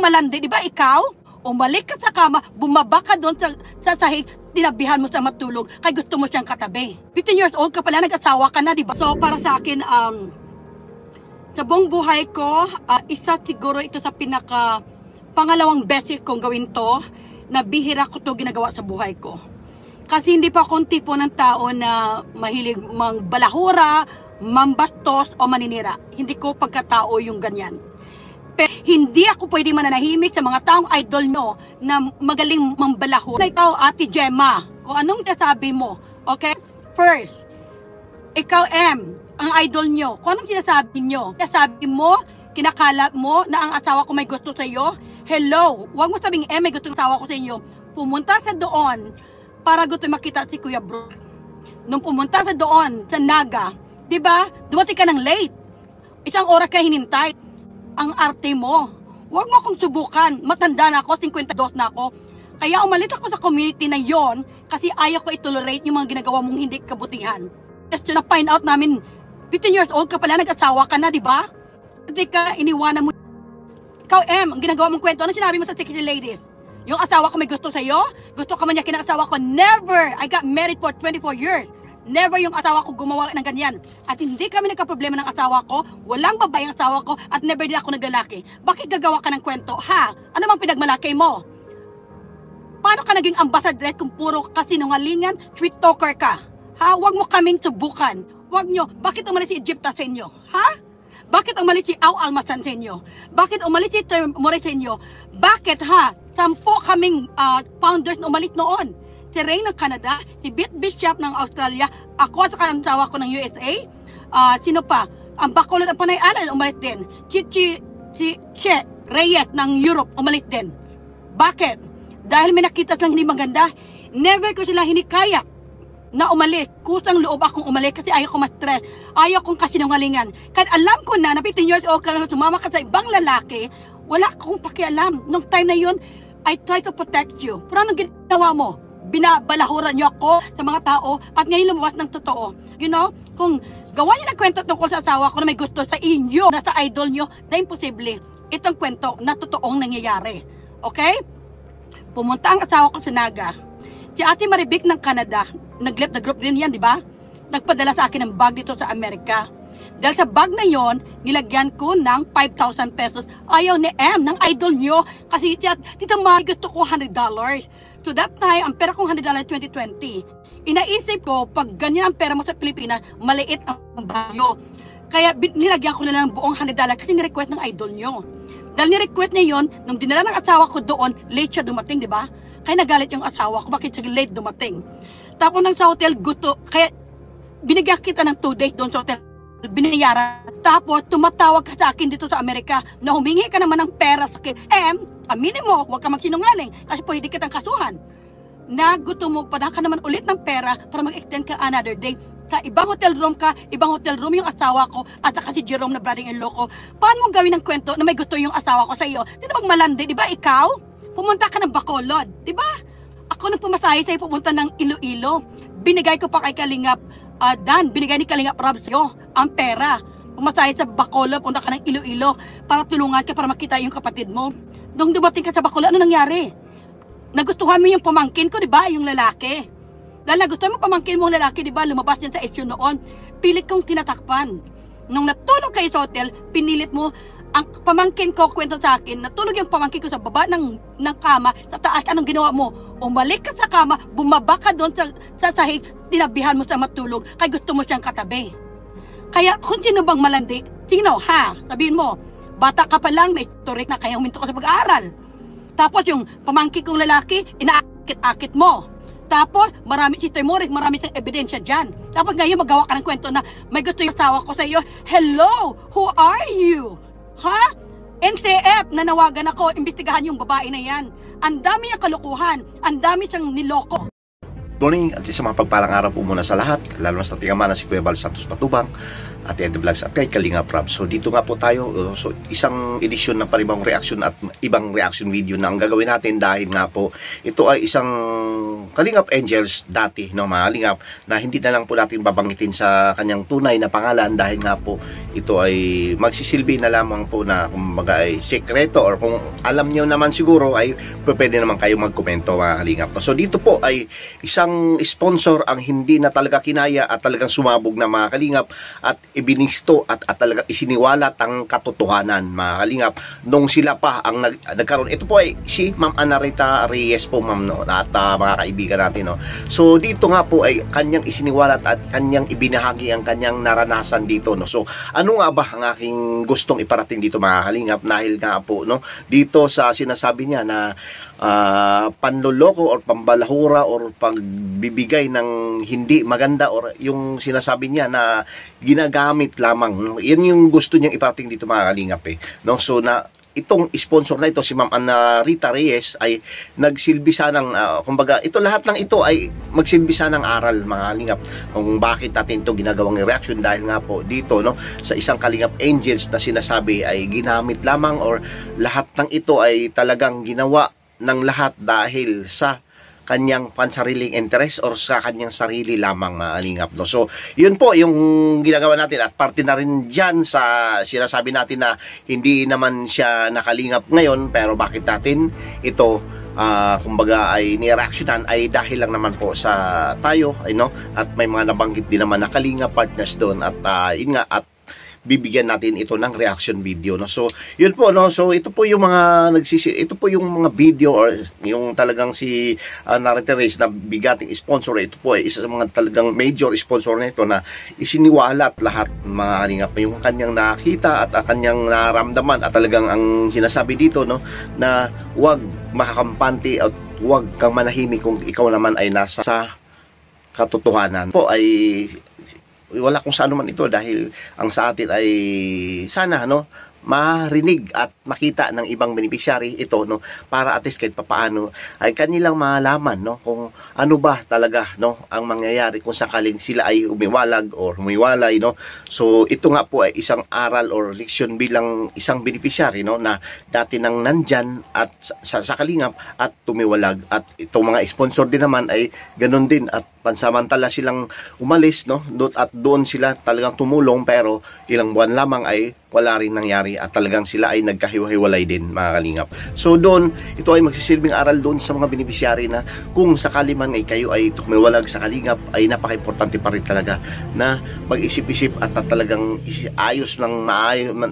malandi, di ba ikaw? Umalik ka sa kama, bumaba ka doon sa sahig, tinabihan mo sa matulog, kaya gusto mo siyang katabi. 15 years old ka pala, nag-asawa ka na, di ba? So, para sa akin, sa buong buhay ko, isa siguro ito sa pangalawang beses kong gawin to, na bihira ko to ginagawa sa buhay ko. Kasi hindi pa akong tipo ng tao na mahilig balahura, mambastos o maninira. Hindi ko pagkatao yung ganyan. Pero hindi ako pwede mananahimik sa mga taong idol nyo na magaling mambalahura. Ikaw, Ate Gemma, kung anong sasabi mo, okay? First, ikaw, M, ang idol nyo, kung anong sinasabi nyo? Sinasabi mo, kinakalat mo na ang asawa ko may gusto sa iyo? Hello, huwag mo sabing M, may gusto ng asawa ko sa inyo. Pumunta sa doon para gusto makita si Kuya Bro. Nung pumunta sa doon, sa Naga, di ba? Dumating ka ng late. Isang oras ka hinintay. Ang arte mo. Huwag mo akong subukan. Matanda na ako, 52 na ako. Kaya umalis ako sa community na yon kasi ayaw ko i-tolerate yung mga ginagawa mong hindi kabutihan. Kasi na-find out namin, 15 years old ka pala, nag-asawa ka na, di ba? Kasi ka, iniwanan mo. Ikaw, M, ang ginagawa mong kwento, ano sinabi mo sa sexy ladies? Yung asawa ko may gusto sa'yo? Gusto ka man niya kinaasawa ko? Never! I got married for 24 years. Never yung asawa ko gumawa ng ganyan. At hindi kami nagka-problema ng asawa ko, walang babae ang asawa ko, at never din ako naglalaki. Bakit gagawa ka ng kwento? Ha? Ano bang pinagmalaki mo? Paano ka naging ambassador kung puro kasinungalingan, sweet talker ka? Ha? Huwag mo kaming subukan. Huwag nyo. Bakit umalis si Egypta sa inyo? Ha? Bakit umalis si Au Almasan sa inyo? Bakit umalis si Termore sa inyo? Bakit ha? 10 kaming founders na umalis noon. Si Ray ng Canada, si Bit Bishop ng Australia, ako at asawa ko ng USA, sino pa? Ang Bacolod ang Panay Island, umalis din. Si Che Reyes ng Europe, umalis din. Bakit? Dahil may nakita silang hindi maganda, never ko sila hinikaya na umalis. Kusang loob akong umalis kasi ayaw ko ma-stress. Ayaw kong kasinungalingan. Kahit alam ko na 15 years old ka na sumama ka sa ibang lalaki, wala akong pakialam. Nung time na yun, I try to protect you. Pero anong ginawa mo? Binabalahuran niyo ako sa mga tao at ngayon lumabas ng totoo. You know, kung gawa niyo ng kwento tungkol sa asawa ko na may gusto sa inyo, na sa idol niyo, na imposible. Itong kwento na totoong nangyayari. Okay? Pumunta ang asawa ko sa Naga. Si Ate Maribik ng Canada, nag-group rin yan, di ba? Nagpadala sa akin ng bag dito sa Amerika. Dahil sa bag na yon, nilagyan ko ng 5,000 pesos. Ayaw ni M, ng idol nyo. Kasi siya, Tita Mari, gusto ko $100. So that time, ang pera kong $100 2020. Inaisip ko, pag ganyan ang pera mo sa Pilipinas, maliit ang bayo. Kaya nilagyan ko na lang buong $100 kasi ni-request ng idol nyo. Dahil ni-request niya yon, nung dinala ng asawa ko doon, late siya dumating, di ba? Kaya nagalit yung asawa ko, bakit siya late dumating. Tapos nang sa hotel, gusto, kaya binigyan kita ng 2 days doon sa hotel. Binayaran. Tapos, tumatawag ka sa akin dito sa Amerika na humingi ka naman ng pera sa akin. Aminin mo, huwag ka magsinungaling kasi pwede kitang kasuhan. Na gusto mo, padaan ka naman ulit ng pera para mag-extend ka another day. Sa ibang hotel room ka, ibang hotel room yung asawa ko at saka si Jerome na brother-in-law ko. Paano mong gawin ng kwento na may gusto yung asawa ko sa iyo? Di na magmalandi, di ba ikaw? Pumunta ka ng Bacolod, di ba? Ako nang pumasahe sa'yo pupunta ng Iloilo. Binigay ko pa kay Kalingap Dan, binigay ni Kalingap Rob sa'yo ang pera. Pumasahe sa Bacolod, punta ka ng Iloilo para tulungan ka para makita yung kapatid mo. Nung dumating ka sa Bacolod, ano nangyari? Nagustuhan mo yung pamangkin ko, di ba? Yung lalaki. Dahil nagustuhan mo pamangkin mo yung lalaki, di ba? Lumabas yan sa issue noon. Pilit kong tinatakpan. Nung natulog kayo sa hotel, pinilit mo ang pamangkin ko, kwento sa akin, natulog yung pamangkin ko sa baba ng kama, sa taas, anong ginawa mo? Umalik ka sa kama, bumaba ka doon sa sahig, tinabihan mo sa matulog, kaya gusto mo siyang katabi. Kaya kung sino bang malandi, sino, ha? Sabihin mo, bata ka pa lang, may turik na kaya huminto ka sa pag-aaral. Tapos yung pamangkin kong lalaki, inaakit-akit mo. Tapos, marami si Temoris, marami siyang ebidensya dyan. Tapos ngayon, magawa ka ng kwento na may gusto yung asawa ko sa iyo. Hello, who are you? Ha? NCF, nanawagan ako, imbestigahan yung babae na yan. Ang dami niyang kalukuhan, ang dami siyang niloko. morning at isang mapagpalang araw po muna sa lahat, lalo na sa ating ama na si Kuya Val Santos Matubang at Eddie Vlogs at kay Kalinga Prab. So dito nga po tayo, so isang edisyon ng panibang reaction at ibang reaction video na ang gagawin natin dahil nga po ito ay isang Kalingap Angels dati, no, mga Kalingap, na hindi na lang po natin babanggitin sa kanyang tunay na pangalan dahil nga po ito ay magsisilbi na lamang po na kumbaga ay sekreto, or kung alam nyo naman siguro ay pwede naman kayo magkomento, mga Kalingap. So dito po ay isang sponsor ang hindi na talaga kinaya at talagang sumabog na, mga Kalingap, at ibinisto at talagang isiniwalat ang katotohanan, mga Kalingap, nung sila pa ang nagkaroon. Ito po ay si Ma'am Anarita Reyes po, ma'am, no, at mga kaibigan natin, no. So dito nga po ay kanyang isiniwalat at kanyang ibinahagi ang kanyang naranasan dito, no. So ano nga ba ang aking gustong iparating dito, mga Kalingap, dahil nga po, no, dito sa sinasabi niya na panloloko or pambalahura or pagbibigay ng hindi maganda, or yung sinasabi niya na ginagamit lamang, yan yung gusto niyang iparating dito, mga Kalingap, no. So na itong sponsor na ito, si Ma'am Anarita Reyes, ay nagsilbi sanang, kumbaga, ito lahat lang ito ay magsilbi sanang aral, mga Kalingap, kung bakit natin ito ginagawang reaction, dahil nga po dito, no, sa isang Kalingap Angels na sinasabi ay ginamit lamang, or lahat ng ito ay talagang ginawa ng lahat dahil sa kanyang pansariling interest or sa kanyang sarili lamang, mga Kalingap, no. So yun po yung ginagawa natin, at parte na rin dyan sa sinasabi natin na hindi naman siya nakalingap ngayon, pero bakit natin ito kumbaga ay ni-reactionan ay dahil lang naman po sa tayo, at may mga nabanggit din naman na Kalingap partners doon, at yun nga, at bibigyan natin ito ng reaction video, no. So yun po, no. So ito po yung mga ito po yung mga video, or yung talagang si Anarita Reyes na bigating sponsor. Ito po ay isa sa mga talagang major sponsor na ito na isiniwalat lahat, mga Kalingap, yung kanyang nakita at kanyang naramdaman, at talagang ang sinasabi dito, no, na huwag makakampante at huwag kang manahimik kung ikaw naman ay nasa sa katotohanan po. Ay wala kung saan man ito, dahil ang sa atin ay sana, no, marinig at makita ng ibang beneficiary ito, no, para at least kahit papaano ay kanilang malaman, no, kung ano ba talaga, no, ang mangyayari kung sakaling sila ay umiwalag or humiwalay, no. So ito nga po ay isang aral or leksyon bilang isang beneficiary, no, na dati nang nandyan at sa Kalingap at tumiwalag, at itong mga sponsor din naman ay ganun din, at pansamantala silang umalis, no, at doon sila talagang tumulong, pero ilang buwan lamang ay wala rin nangyari, at talagang sila ay nagkahiwa-hiwalay din, mga Kalingap. So doon, ito ay magsisilbing aral doon sa mga beneficiary na kung sakali man ay kayo ay tumiwalag sa Kalingap, ay napaka-importante pa rin talaga na mag-isip-isip at talagang ayos ng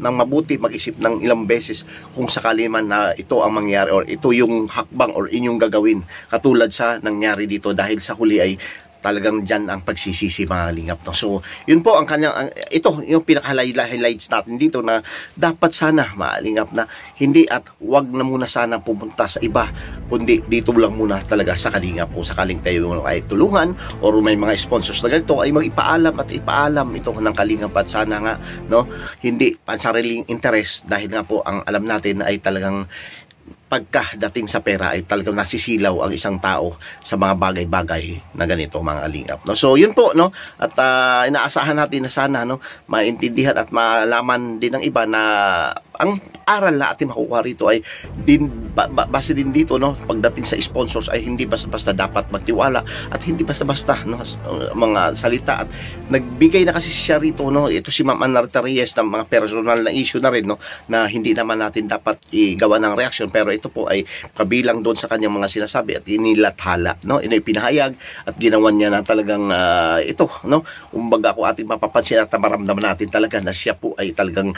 mabuti, mag-isip ng ilang beses kung sakali man na ito ang mangyari, or ito yung hakbang or inyong gagawin, katulad sa nangyari dito, dahil sa huli ay talagang dyan ang pagsisisi, mga Kalingap, no. So yun po ang kanyang, ito yung pinaka-highlights natin dito, na dapat sana, mga Kalingap, na hindi at wag na muna sana pumunta sa iba, kundi dito lang muna talaga sa Kalingap. Kung sakaling tayo ay tulungan or may mga sponsors na ganito, ay mag-ipaalam at ipaalam ito ng Kalingap, at sana nga, no, hindi pansariling interest, dahil nga po ang alam natin ay talagang pagkadating sa pera ay talagang nasisilaw ang isang tao sa mga bagay-bagay na ganito, mga Kalingap, no. So yun po, no, at inaasahan natin na sana, no, maintindihan at malaman din ng iba na ang aral na ating makukuha rito ay din base din dito, no, pagdating sa sponsors ay hindi basta-basta dapat magtiwala, at hindi basta-basta, no, mga salita, at nagbigay na kasi siya rito, no, ito si Ma'am Anarita Reyes, ng mga personal na issue na rin, no, na hindi naman natin dapat igawa ng reaction, pero ito po ay kabilang doon sa kanyang mga sinasabi at inilathala, no, pinahayag at ginawa niya na talagang ito, no, kumbaga kung ating mapapansin at maramdaman natin talaga na siya po ay talagang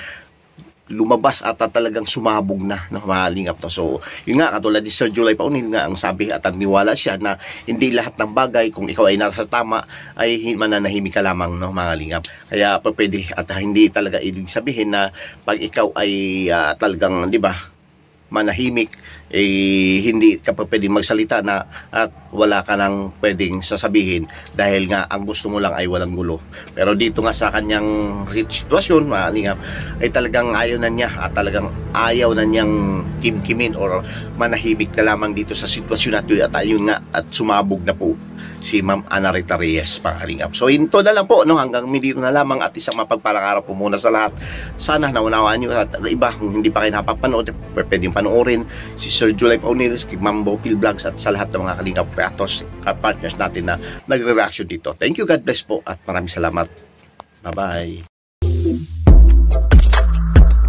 lumabas at talagang sumabog na, no, mga Kalingap, no. So yun nga, katulad ni Sir July Paunil nga ang sabi at ang niwala siya na hindi lahat ng bagay, kung ikaw ay nasa tama, ay mananahimik ka lamang, no, mga Kalingap. Kaya pwede, at hindi talaga ibig sabihin na pag ikaw ay talagang, di ba, manahimik, hindi ka pa pwedeng magsalita na at wala ka nang pwedeng sasabihin dahil nga ang gusto mo lang ay walang gulo. Pero dito nga sa kanyang sitwasyon, Kalingap, ay talagang ayaw na niya at talagang ayaw na niyang kimkimin or manahimik na lamang dito sa sitwasyon natin at ayun nga at sumabog na po si Ma'am Ana Rita Reyes, Kalingap. So ito na lang po, no, hanggang dito na lamang at isang mapagpalang araw po muna sa lahat. Sana naunawaan nyo at iba kung hindi pa kayo napapanood, pwedeng panoorin si Sir July Pauniris, kay Mambo Phil Vlogs at sa lahat ng mga Kalingap creators, partners natin na nagre-reaction dito. Thank you, God bless po at maraming salamat. Bye-bye.